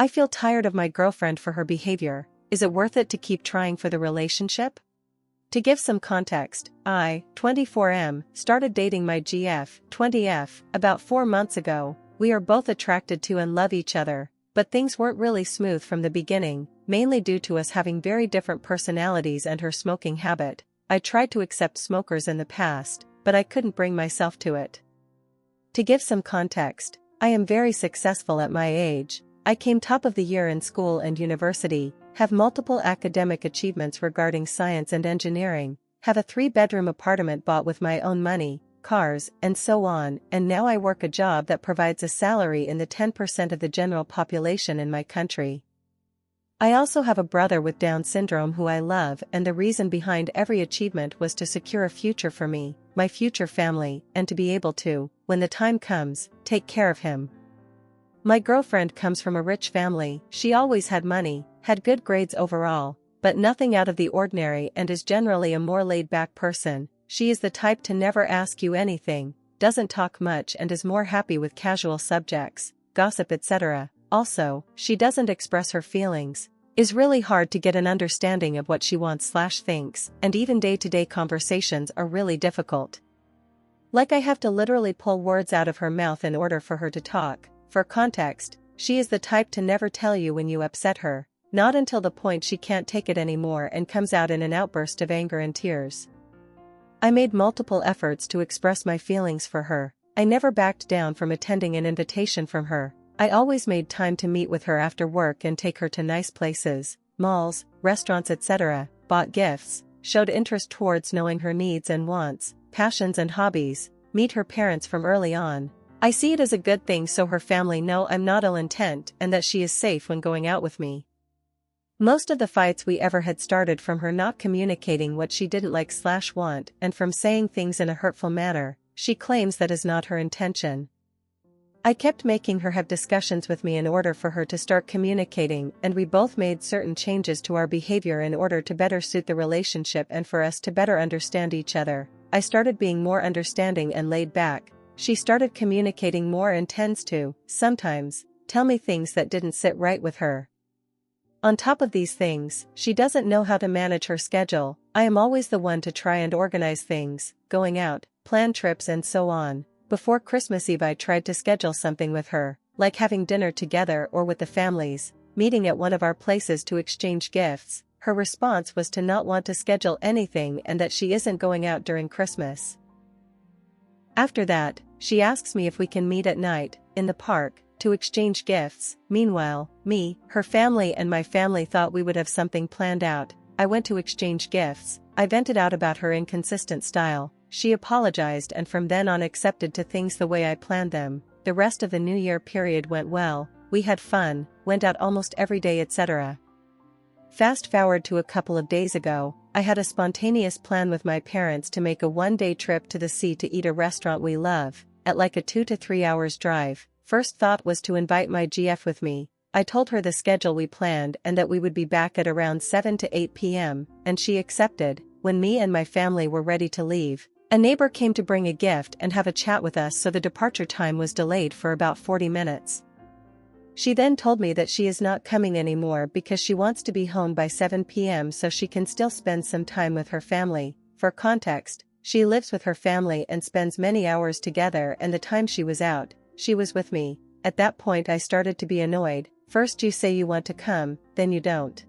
I feel tired of my girlfriend for her behavior. Is it worth it to keep trying for the relationship? To give some context, I, 24M, started dating my GF, 20F, about 4 months ago. We are both attracted to and love each other, but things weren't really smooth from the beginning, mainly due to us having very different personalities and her smoking habit. I tried to accept smokers in the past, but I couldn't bring myself to it. To give some context, I am very successful at my age. I came top of the year in school and university, have multiple academic achievements regarding science and engineering, have a 3-bedroom apartment bought with my own money, cars, and so on, and now I work a job that provides a salary in the 10% of the general population in my country. I also have a brother with Down syndrome who I love, and the reason behind every achievement was to secure a future for me, my future family, and to be able to, when the time comes, take care of him. My girlfriend comes from a rich family. She always had money, had good grades overall, but nothing out of the ordinary, and is generally a more laid-back person. She is the type to never ask you anything, doesn't talk much, and is more happy with casual subjects, gossip, etc. Also, she doesn't express her feelings, is really hard to get an understanding of what she wants/thinks, and even day-to-day conversations are really difficult. Like I have to literally pull words out of her mouth in order for her to talk. For context, she is the type to never tell you when you upset her, not until the point she can't take it anymore and comes out in an outburst of anger and tears. I made multiple efforts to express my feelings for her. I never backed down from attending an invitation from her. I always made time to meet with her after work and take her to nice places, malls, restaurants, etc., bought gifts, showed interest towards knowing her needs and wants, passions and hobbies, meet her parents from early on. I see it as a good thing so her family know I'm not ill intent and that she is safe when going out with me. Most of the fights we ever had started from her not communicating what she didn't like/want and from saying things in a hurtful manner. She claims that is not her intention. I kept making her have discussions with me in order for her to start communicating, and we both made certain changes to our behavior in order to better suit the relationship and for us to better understand each other. I started being more understanding and laid back. She started communicating more and tends to, sometimes, tell me things that didn't sit right with her. On top of these things, she doesn't know how to manage her schedule. I am always the one to try and organize things, going out, plan trips and so on. Before Christmas Eve I tried to schedule something with her, like having dinner together or with the families, meeting at one of our places to exchange gifts. Her response was to not want to schedule anything and that she isn't going out during Christmas. After that, she asks me if we can meet at night, in the park, to exchange gifts. Meanwhile, me, her family and my family thought we would have something planned out. I went to exchange gifts. I vented out about her inconsistent style. She apologized and from then on accepted to things the way I planned them. The rest of the New Year period went well, we had fun, went out almost every day, etc. Fast forward to a couple of days ago, I had a spontaneous plan with my parents to make a one-day trip to the sea to eat a restaurant we love, at like a 2 to 3 hours drive. First thought was to invite my GF with me. I told her the schedule we planned and that we would be back at around 7 to 8 p.m., and she accepted. When me and my family were ready to leave, a neighbor came to bring a gift and have a chat with us, so the departure time was delayed for about 40 minutes. She then told me that she is not coming anymore because she wants to be home by 7 p.m. so she can still spend some time with her family. For context, she lives with her family and spends many hours together, and the time she was out, she was with me. At that point I started to be annoyed. First you say you want to come, then you don't.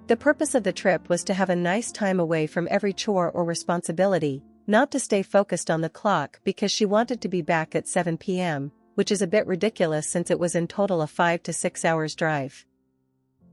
The purpose of the trip was to have a nice time away from every chore or responsibility, not to stay focused on the clock because she wanted to be back at 7 p.m., which is a bit ridiculous since it was in total a 5 to 6 hours drive.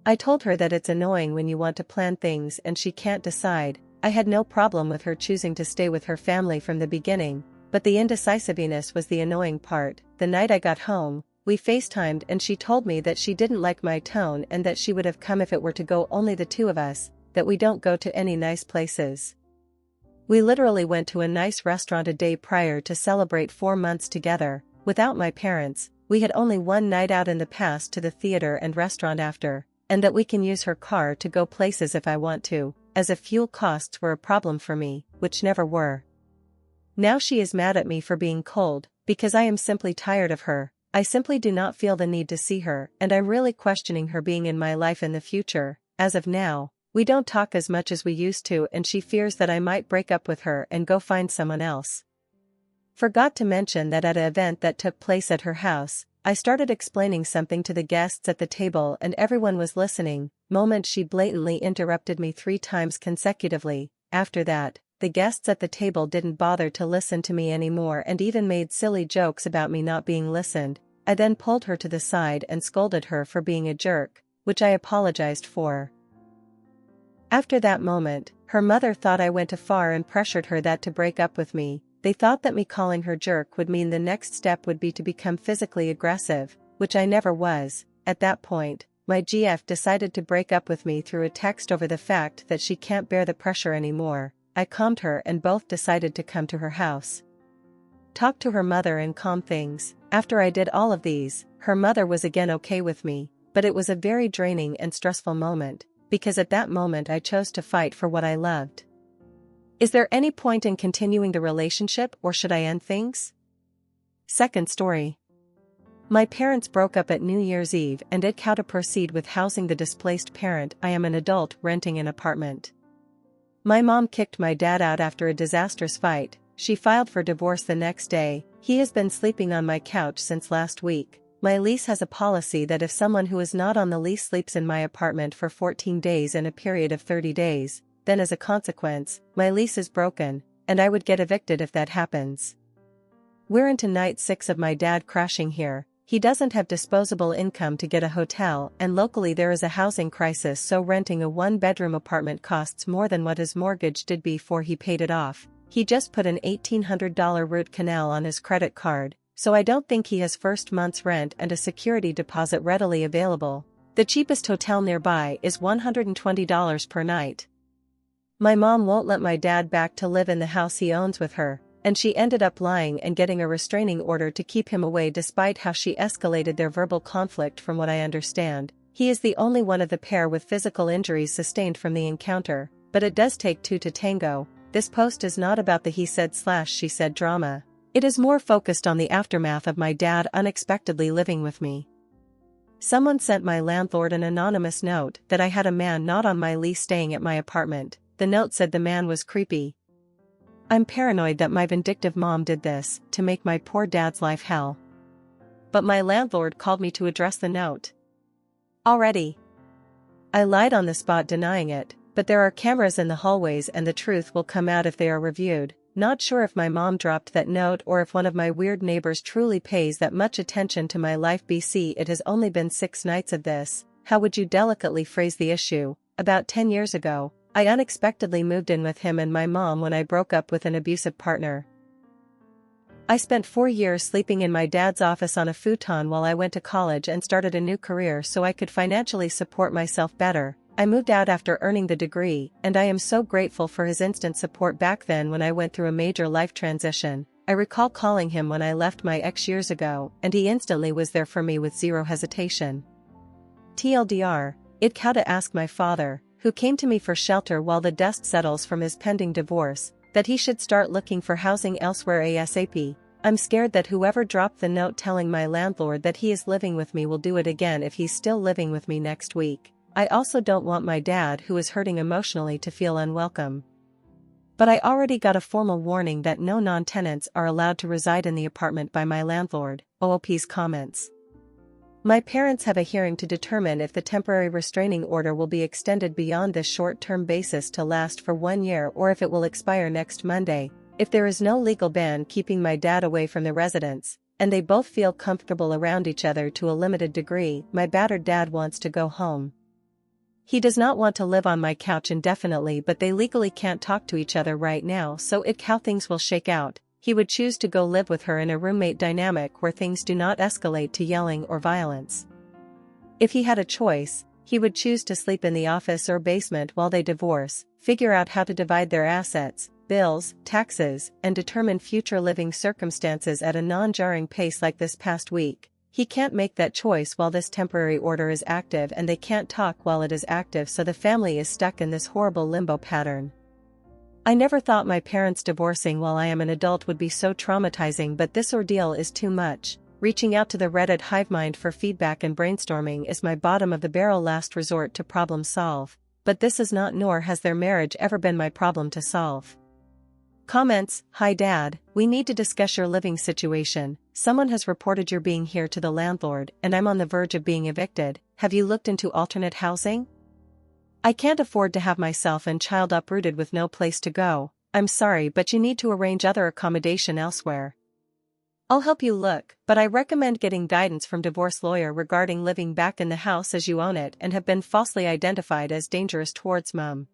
I told her that it's annoying when you want to plan things and she can't decide. I had no problem with her choosing to stay with her family from the beginning, but the indecisiveness was the annoying part. The night I got home, we FaceTimed and she told me that she didn't like my tone and that she would have come if it were to go only the two of us, that we don't go to any nice places. We literally went to a nice restaurant a day prior to celebrate 4 months together. Without my parents, we had only one night out in the past to the theater and restaurant after, and that we can use her car to go places if I want to, as if fuel costs were a problem for me, which never were. Now she is mad at me for being cold, because I am simply tired of her. I simply do not feel the need to see her, and I'm really questioning her being in my life in the future. As of now, we don't talk as much as we used to, and she fears that I might break up with her and go find someone else. Forgot to mention that at an event that took place at her house, I started explaining something to the guests at the table and everyone was listening. Moment she blatantly interrupted me 3 times consecutively. After that, the guests at the table didn't bother to listen to me anymore and even made silly jokes about me not being listened. I then pulled her to the side and scolded her for being a jerk, which I apologized for. After that moment, her mother thought I went too far and pressured her to break up with me. They thought that me calling her jerk would mean the next step would be to become physically aggressive, which I never was. At that point, my GF decided to break up with me through a text over the fact that she can't bear the pressure anymore. I calmed her and both decided to come to her house. Talk to her mother and calm things. After I did all of these, her mother was again okay with me, but it was a very draining and stressful moment, because at that moment I chose to fight for what I loved. Is there any point in continuing the relationship or should I end things? Second story. My parents broke up at New Year's Eve and did how to proceed with housing the displaced parent. I am an adult renting an apartment. My mom kicked my dad out after a disastrous fight. She filed for divorce the next day. He has been sleeping on my couch since last week. My lease has a policy that if someone who is not on the lease sleeps in my apartment for 14 days in a period of 30 days, then as a consequence, my lease is broken, and I would get evicted if that happens. We're into night 6 of my dad crashing here. He doesn't have disposable income to get a hotel, and locally there is a housing crisis, so renting a 1-bedroom apartment costs more than what his mortgage did before he paid it off. He just put an $1,800 root canal on his credit card, so I don't think he has first month's rent and a security deposit readily available. The cheapest hotel nearby is $120 per night. My mom won't let my dad back to live in the house he owns with her, and she ended up lying and getting a restraining order to keep him away despite how she escalated their verbal conflict. From what I understand, he is the only one of the pair with physical injuries sustained from the encounter, but it does take 2 to tango. This post is not about the he said/she said drama. It is more focused on the aftermath of my dad unexpectedly living with me. Someone sent my landlord an anonymous note that I had a man not on my lease staying at my apartment. The note said the man was creepy. I'm paranoid that my vindictive mom did this to make my poor dad's life hell. But my landlord called me to address the note. Already. I lied on the spot denying it, but there are cameras in the hallways and the truth will come out if they are reviewed. Not sure if my mom dropped that note or if one of my weird neighbors truly pays that much attention to my life. BC, it has only been 6 nights of this. How would you delicately phrase the issue? About 10 years ago, I unexpectedly moved in with him and my mom when I broke up with an abusive partner. I spent 4 years sleeping in my dad's office on a futon while I went to college and started a new career so I could financially support myself better. I moved out after earning the degree, and I am so grateful for his instant support back then when I went through a major life transition. I recall calling him when I left my ex years ago, and he instantly was there for me with zero hesitation. TLDR, I'd how to ask my father, who came to me for shelter while the dust settles from his pending divorce, that he should start looking for housing elsewhere ASAP. I'm scared that whoever dropped the note telling my landlord that he is living with me will do it again if he's still living with me next week. I also don't want my dad, who is hurting emotionally, to feel unwelcome. But I already got a formal warning that no non-tenants are allowed to reside in the apartment by my landlord. OOP's comments. My parents have a hearing to determine if the temporary restraining order will be extended beyond this short-term basis to last for 1 year or if it will expire next Monday. If there is no legal ban keeping my dad away from the residence, and they both feel comfortable around each other to a limited degree, my battered dad wants to go home. He does not want to live on my couch indefinitely, but they legally can't talk to each other right now, so how things will shake out. He would choose to go live with her in a roommate dynamic where things do not escalate to yelling or violence. If he had a choice, he would choose to sleep in the office or basement while they divorce, figure out how to divide their assets, bills, taxes, and determine future living circumstances at a non-jarring pace like this past week. He can't make that choice while this temporary order is active, and they can't talk while it is active, so the family is stuck in this horrible limbo pattern. I never thought my parents divorcing while I am an adult would be so traumatizing, but this ordeal is too much. reaching out to the Reddit hivemind for feedback and brainstorming is my bottom-of-the-barrel last resort to problem solve, but this is not nor has their marriage ever been my problem to solve. Comments: Hi Dad, we need to discuss your living situation. Someone has reported you're being here to the landlord and I'm on the verge of being evicted. Have you looked into alternate housing? I can't afford to have myself and child uprooted with no place to go. I'm sorry, but you need to arrange other accommodation elsewhere. I'll help you look, but I recommend getting guidance from divorce lawyer regarding living back in the house as you own it and have been falsely identified as dangerous towards Mom.